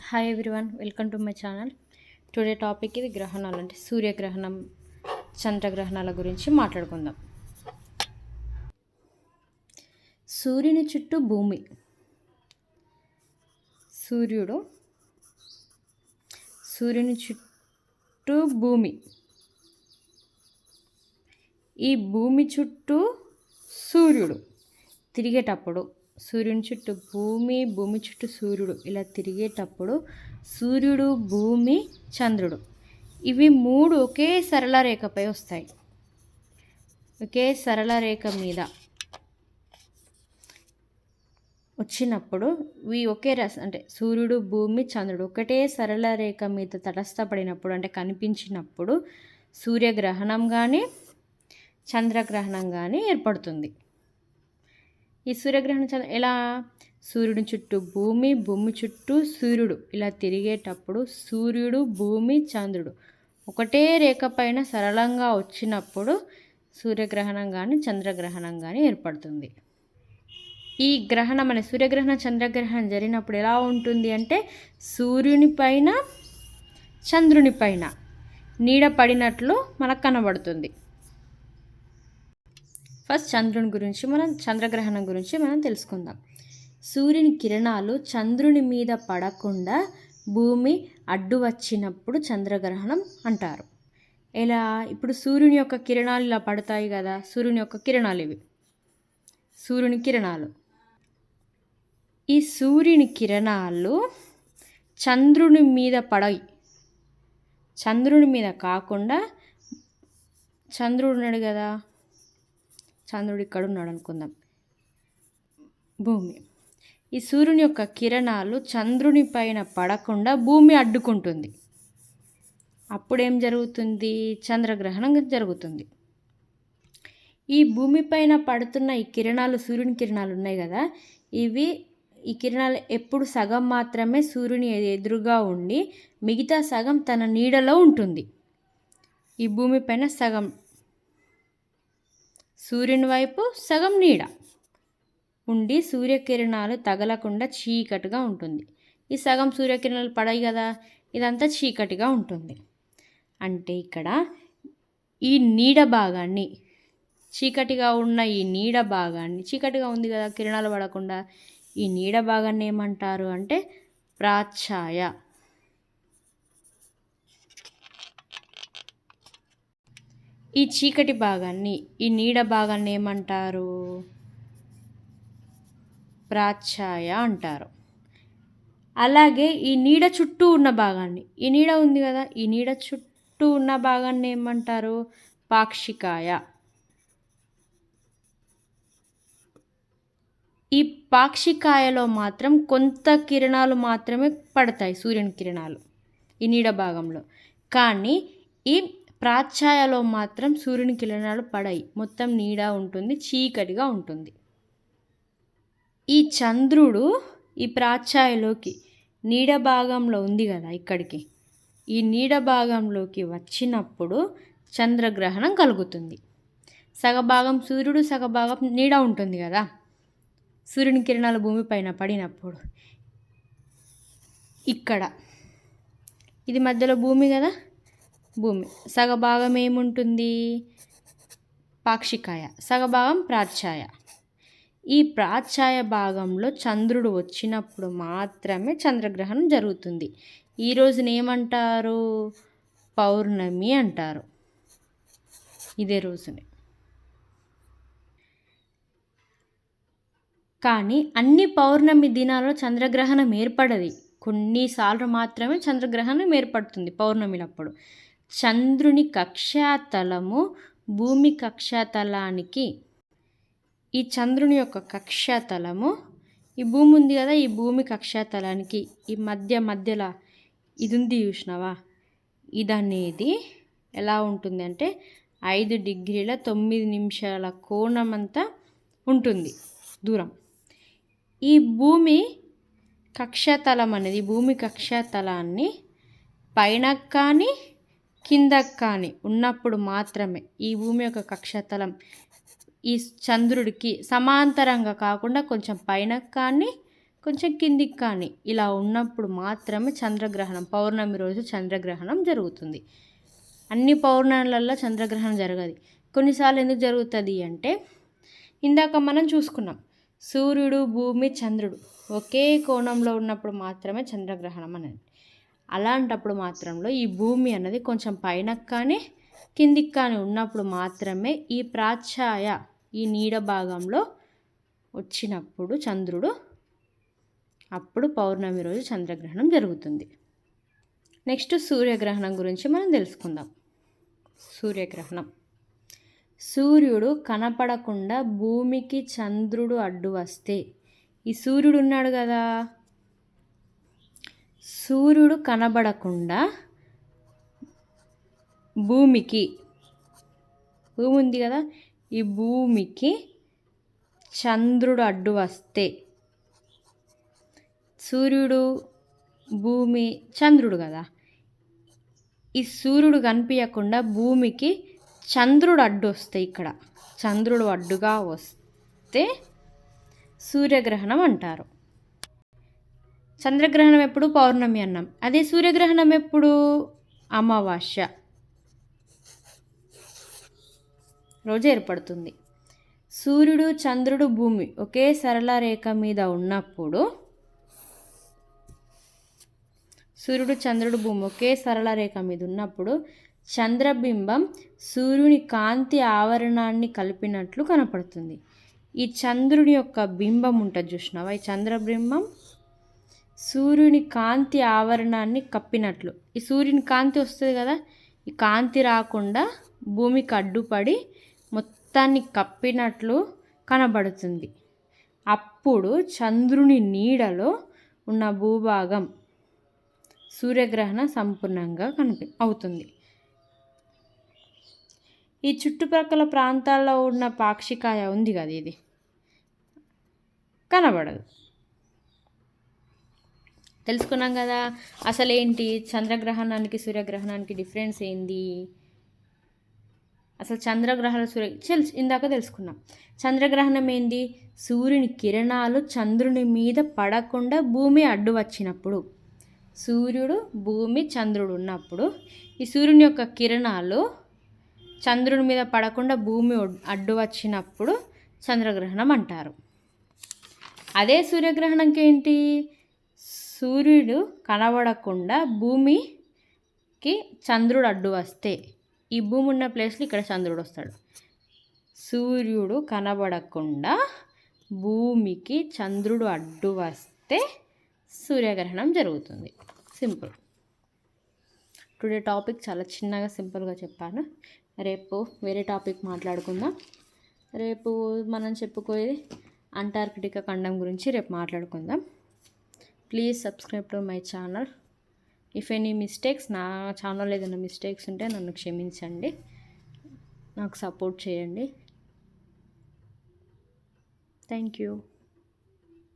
Hi everyone, welcome to my channel. Today topic ఇది గ్రహణాలు, అంటే సూర్యగ్రహణం, చంద్రగ్రహణాల గురించి మాట్లాడుకుందాం. సూర్యుని చుట్టూ భూమి, సూర్యుని చుట్టూ భూమి, ఈ భూమి చుట్టూ సూర్యుడు తిరిగేటప్పుడు, సూర్యుని చుట్టూ భూమి, భూమి చుట్టూ సూర్యుడు ఇలా తిరిగేటప్పుడు సూర్యుడు, భూమి, చంద్రుడు ఇవి మూడు ఒకే సరళ రేఖపై వస్తాయి. ఒకే సరళ రేఖ మీద వచ్చినప్పుడు ఇవి ఒకే అంటే సూర్యుడు, భూమి, చంద్రుడు ఒకటే సరళ రేఖ మీద తటస్థపడినప్పుడు, అంటే కనిపించినప్పుడు సూర్యగ్రహణం కానీ చంద్రగ్రహణం కానీ ఏర్పడుతుంది. ఈ సూర్యగ్రహణం ఎలా? సూర్యుడి చుట్టూ భూమి, భూమి చుట్టూ సూర్యుడు ఇలా తిరిగేటప్పుడు సూర్యుడు, భూమి, చంద్రుడు ఒకటే రేఖ పైన సరళంగా వచ్చినప్పుడు సూర్యగ్రహణం కానీ చంద్రగ్రహణం కానీ ఏర్పడుతుంది. ఈ గ్రహణం అనే సూర్యగ్రహణం, చంద్రగ్రహణం జరిగినప్పుడు ఎలా ఉంటుంది అంటే సూర్యుని పైన చంద్రుని పైన నీడ పడినట్లు మనకు కనబడుతుంది. ఫస్ట్ చంద్రగ్రహణం గురించి మనం తెలుసుకుందాం. సూర్యుని కిరణాలు చంద్రుని మీద పడకుండా భూమి అడ్డు వచ్చినప్పుడు చంద్రగ్రహణం అంటారు. ఎలా? ఇప్పుడు సూర్యుని యొక్క కిరణాలు ఇలా పడతాయి కదా, సూర్యుని యొక్క కిరణాలు ఇవి, సూర్యుని కిరణాలు. ఈ సూర్యుని కిరణాలు చంద్రుని మీద పడాయి, చంద్రుని మీద కాకుండా, చంద్రుడు ఉన్నాడు కదా, చంద్రుడు ఇక్కడ ఉన్నాడు అనుకుందాం, భూమి. ఈ సూర్యుని యొక్క కిరణాలు చంద్రుని పైన పడకుండా భూమి అడ్డుకుంటుంది. అప్పుడేం జరుగుతుంది? చంద్రగ్రహణం జరుగుతుంది. ఈ భూమి పైన పడుతున్న ఈ కిరణాలు, సూర్యుని కిరణాలు ఉన్నాయి కదా, ఈ కిరణాలు ఎప్పుడు సగం మాత్రమే సూర్యుని ఎదురుగా ఉండి మిగతా సగం తన నీడలో ఉంటుంది. ఈ భూమి పైన సగం సూర్యుని వైపు, సగం నీడ ఉండి సూర్యకిరణాలు తగలకుండా చీకటిగా ఉంటుంది. ఈ సగం సూర్యకిరణాలు పడాయి కదా, ఇదంతా చీకటిగా ఉంటుంది. అంటే ఇక్కడ ఈ నీడ భాగాన్ని, చీకటిగా ఉన్న ఈ నీడ భాగాన్ని, చీకటిగా ఉంది కదా కిరణాలు పడకుండా, ఈ నీడ భాగాన్ని ఏమంటారు అంటే ప్రాఛాయ. ఈ చీకటి భాగాన్ని, ఈ నీడ భాగాన్ని ఏమంటారు? ప్రాఛాయ అంటారు. అలాగే ఈ నీడ చుట్టూ ఉన్న భాగాన్ని, ఈ నీడ ఉంది కదా, ఈ నీడ చుట్టూ ఉన్న భాగాన్ని ఏమంటారు? పాక్షికాయ. ఈ పాక్షికాయలో మాత్రం కొంత కిరణాలు మాత్రమే పడతాయి, సూర్యుని కిరణాలు ఈ నీడ భాగంలో. కానీ ఈ ప్రాఛాయలో మాత్రం సూర్యుని కిరణాలు పడాయి, మొత్తం నీడ ఉంటుంది, చీకటిగా ఉంటుంది. ఈ చంద్రుడు ఈ ప్రాఛాయలోకి, నీడ భాగంలో ఉంది కదా ఇక్కడికి, ఈ నీడ భాగంలోకి వచ్చినప్పుడు చంద్రగ్రహణం కలుగుతుంది. సగభాగం సూర్యుడు, సగభాగం నీడ ఉంటుంది కదా, సూర్యుని కిరణాలు భూమిపైన పడినప్పుడు. ఇక్కడ ఇది మధ్యలో భూమి కదా, భూమి సగభాగం ఏముంటుంది? పాక్షికాయ, సగభాగం ప్రాఛాయ. ఈ ప్రాఛాయ భాగంలో చంద్రుడు వచ్చినప్పుడు మాత్రమే చంద్రగ్రహణం జరుగుతుంది. ఈ రోజుని ఏమంటారు? పౌర్ణమి అంటారు. ఇదే రోజుని. కానీ అన్ని పౌర్ణమి దినాల్లో చంద్రగ్రహణం ఏర్పడది, కొన్నిసార్లు మాత్రమే చంద్రగ్రహణం ఏర్పడుతుంది పౌర్ణమిలప్పుడు. చంద్రుని కక్షాతలము భూమి కక్షాతలానికి, ఈ చంద్రుని యొక్క కక్షాతలము, ఈ భూమి ఉంది కదా, ఈ భూమి కక్షాతలానికి ఈ మధ్యలో ఇది ఉంది చూసినావా, ఇదనేది ఎలా ఉంటుంది అంటే 5 డిగ్రీల 9 నిమిషాల కోణం అంతా ఉంటుంది దూరం. ఈ భూమి కక్షాతలం అనేది, భూమి కక్షాతలాన్ని పైన కానీ కిందకు కానీ ఉన్నప్పుడు మాత్రమే ఈ భూమి యొక్క కక్షాతలం ఈ చంద్రుడికి సమాంతరంగా కాకుండా కొంచెం పైన కానీ కొంచెం కిందికి కానీ ఇలా ఉన్నప్పుడు మాత్రమే చంద్రగ్రహణం, పౌర్ణమి రోజు చంద్రగ్రహణం జరుగుతుంది. అన్ని పౌర్ణాలలో చంద్రగ్రహణం జరగదు. కొన్నిసార్లు ఎందుకు జరుగుతుంది అంటే, ఇందాక మనం చూసుకున్నాం, సూర్యుడు, భూమి, చంద్రుడు ఒకే కోణంలో ఉన్నప్పుడు మాత్రమే చంద్రగ్రహణం అనేది. అలాంటప్పుడు మాత్రంలో ఈ భూమి అన్నది కొంచెం పైన కానీ కిందికి కానీ ఉన్నప్పుడు మాత్రమే ఈ ప్రాచ్ఛాయ, ఈ నీడ భాగంలో వచ్చినప్పుడు చంద్రుడు, అప్పుడు పౌర్ణమి రోజు చంద్రగ్రహణం జరుగుతుంది. నెక్స్ట్ సూర్యగ్రహణం గురించి మనం తెలుసుకుందాం. సూర్యగ్రహణం, సూర్యుడు కనపడకుండా భూమికి చంద్రుడు అడ్డు వస్తే, ఈ సూర్యుడు ఉన్నాడు కదా, సూర్యుడు కనబడకుండా భూమికి, భూమి ఉంది కదా, ఈ భూమికి చంద్రుడు అడ్డు వస్తే, సూర్యుడు, భూమి, చంద్రుడు కదా, ఈ సూర్యుడు కనిపించకుండా భూమికి చంద్రుడు అడ్డు వస్తే, ఇక్కడ చంద్రుడు అడ్డుగా వస్తే సూర్యగ్రహణం అంటారు. చంద్రగ్రహణం ఎప్పుడు? పౌర్ణమి అన్నాం. అదే సూర్యగ్రహణం ఎప్పుడు? అమావాస్య రోజు ఏర్పడుతుంది. సూర్యుడు, చంద్రుడు, భూమి ఒకే సరళ రేఖ మీద ఉన్నప్పుడు, సూర్యుడు, చంద్రుడు, భూమి ఒకే సరళ రేఖ మీద ఉన్నప్పుడు చంద్రబింబం సూర్యుని కాంతి ఆవరణాన్ని కలిపినట్లు కనపడుతుంది. ఈ చంద్రుని యొక్క బింబం ఉంటుంది చూసినావా, ఈ చంద్రబింబం సూర్యుని కాంతి ఆవరణాన్ని కప్పినట్లు, ఈ సూర్యుని కాంతి వస్తుంది కదా, ఈ కాంతి రాకుండా భూమికి అడ్డుపడి మొత్తాన్ని కప్పినట్లు కనబడుతుంది. అప్పుడు చంద్రుని నీడలో ఉన్న భూభాగం సూర్యగ్రహణం సంపూర్ణంగా అవుతుంది. ఈ చుట్టుప్రక్కల ప్రాంతాల్లో ఉన్న పాక్షికాయ ఉంది కదా, ఇది కనబడదు. తెలుసుకున్నాం కదా అసలు ఏంటి చంద్రగ్రహణానికి సూర్యగ్రహణానికి డిఫరెన్స్ ఏంది. అసలు చంద్రగ్రహణ ఇందాక తెలుసుకున్నాం. చంద్రగ్రహణం ఏంది? సూర్యుని కిరణాలు చంద్రుని మీద పడకుండా భూమి అడ్డు వచ్చినప్పుడు, సూర్యుడు, భూమి, చంద్రుడు ఉన్నప్పుడు ఈ సూర్యుని యొక్క కిరణాలు చంద్రుని మీద పడకుండా భూమి అడ్డు వచ్చినప్పుడు చంద్రగ్రహణం అంటారు. అదే సూర్యగ్రహణంకి ఏంటి? సూర్యుడు కనబడకుండా భూమికి చంద్రుడు అడ్డు వస్తే, ఈ భూమి ఉన్న ప్లేస్లో ఇక్కడ చంద్రుడు వస్తాడు. సూర్యుడు కనబడకుండా భూమికి చంద్రుడు అడ్డు వస్తే సూర్యగ్రహణం జరుగుతుంది. సింపుల్. టుడే టాపిక్ చాలా చిన్నగా సింపుల్గా చెప్పాను. రేపు వేరే టాపిక్ మాట్లాడుకుందాం. రేపు మనం చెప్పుకోయేది అంటార్కిటికా ఖండం గురించి రేపు మాట్లాడుకుందాం. Please subscribe to my channel. If any mistakes, నా ఛానల్ ఏదైనా మిస్టేక్స్ ఉంటే నన్ను క్షమించండి, నాకు సపోర్ట్ చేయండి. Thank you.